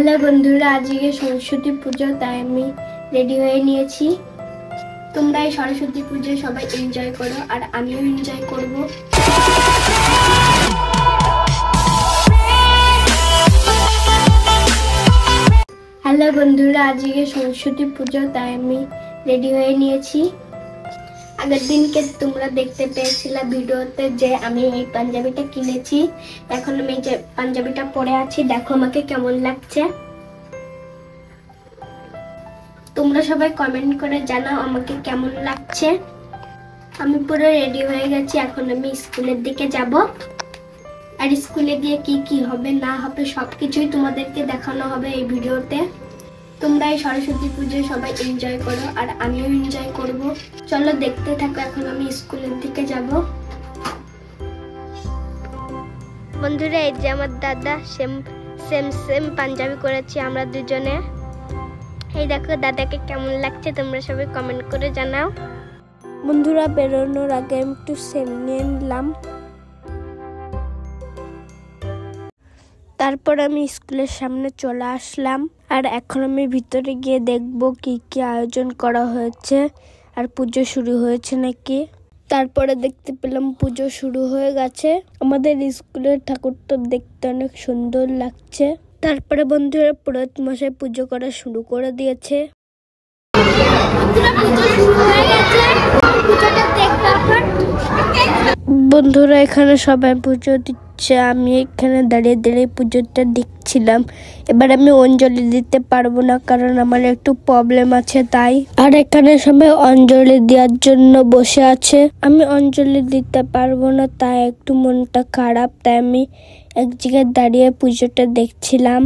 Hello বন্ধুরা, আজকে সরস্বতী পুজো, তাই আমি রেডি হয়ে নিয়েছি। তোমরা এই সরস্বতী পুজো সবাই এনজয় করো আর আমিও এনজয় করব। হ্যালো বন্ধুরা, আজকে সরস্বতী পুজো, তাই আমি রেডি হয়ে নিয়েছি। আগের দিনকে তোমরা দেখতে পেয়েছিলে ভিডিওতে যে আমি এই পাঞ্জাবিটা কিনেছি। এখন আমি যে পাঞ্জাবিটা পরে আছি, দেখো আমাকে কেমন লাগছে। তোমরা সবাই কমেন্ট করে জানাও আমাকে কেমন লাগছে। আমি পুরো রেডি হয়ে গেছি, এখন আমি স্কুলের দিকে যাব। আর স্কুলে গিয়ে কি কি হবে না হবে সবকিছুই তোমাদেরকে দেখানো হবে এই ভিডিওতে। তোমরা এই সরস্বতী পুজোয় সবাই এনজয় করো আর আমিও এনজয় করব। চলো দেখতে থাকো, এখন আমি স্কুলের দিকে যাব। বন্ধুরা, এই যে আমার দাদা সেম পাঞ্জাবি করেছি আমরা দুজনে। এই দেখো দাদাকে কেমন লাগছে, তোমরা সবাই কমেন্ট করে জানাও। বন্ধুরা, বেরোনোর আগে আমি একটু সেম নিয়ে নিলাম। তারপর আমি স্কুলের সামনে চলে আসলাম। আর এখন আমি ভিতরে গিয়ে দেখবো কি কি আয়োজন করা হয়েছে আর পুজো শুরু হয়েছে নাকি। তারপরে দেখতে পেলাম পুজো শুরু হয়ে গেছে। আমাদের স্কুলের ঠাকুরটা দেখতে অনেক সুন্দর লাগছে। তারপরে বন্ধুরা পুরোহিত মশাই পুজো করা শুরু করে দিয়েছে। বন্ধুরা, এখানে সবাই পুজো দিচ্ছে, আমি এখানে দাঁড়িয়ে দাঁড়িয়ে পুজোটা দেখছিলাম। এবার আমি অঞ্জলি দিতে পারবো না, কারণ আমার একটু প্রবলেম আছে তাই। আর এখানে সবাই অঞ্জলি দেওয়ার জন্য বসে আছে। আমি অঞ্জলি দিতে পারবো না, তাই একটু মনটা খারাপ, তাই আমি এক জায়গায় দাঁড়িয়ে পুজোটা দেখছিলাম।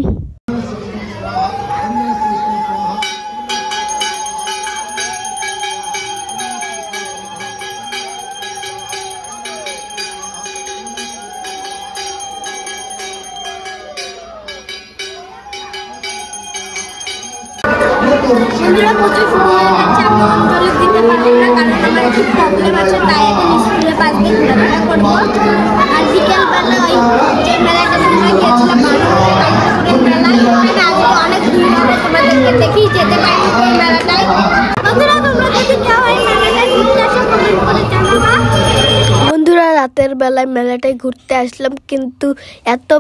বন্ধুরা, প্রচুর শুরু হয়ে গেছে। আমি অঞ্জলি দিতে পারবো না, কারণ আমার একটু প্রবলেম আছে, তাই এখন স্কুলে পাশ দিয়ে ঘোরাফেরা করবো। আর বিকেলবেলা ওই যে মেলাটা আমরা গিয়েছিলাম মেলা, ওখানে আজকে অনেক ভিড় হবে, তোমাদেরকে দেখেই যেতে পারি ওই মেলাটায়। বন্ধুরা, তোমরা যদি কেউ এই মেলাটায় ঘুরতে আসো কমেন্ট করে জানাবা। বন্ধুরা, রাতের বেলায় মেলাটায় ঘুরতে আসলাম, কিন্তু এত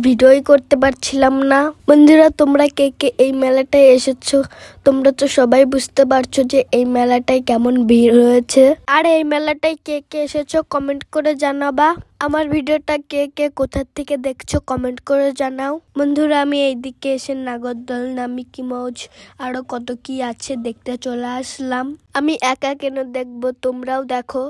ভিডিওই করতে পারছিলাম না। বন্ধুরা, তোমরা কে কে এই মেলাটায় এসেছো? তোমরা তো সবাই বুঝতে পারছো যে এই মেলাটায় কেমন ভিড় হয়েছে। আর এই মেলাটায় কে কে এসেছো কমেন্ট করে জানাবা। আমার ভিডিওটা কে কে কোথা থেকে দেখছো কমেন্ট করে জানাও। বন্ধুরা, আমি এইদিকে এসে নাগরদোলনা, মিকি মাউস আরো কত কি আছে দেখতে চলে আসলাম। আমি একা কেন দেখবো, তোমরাও দেখো।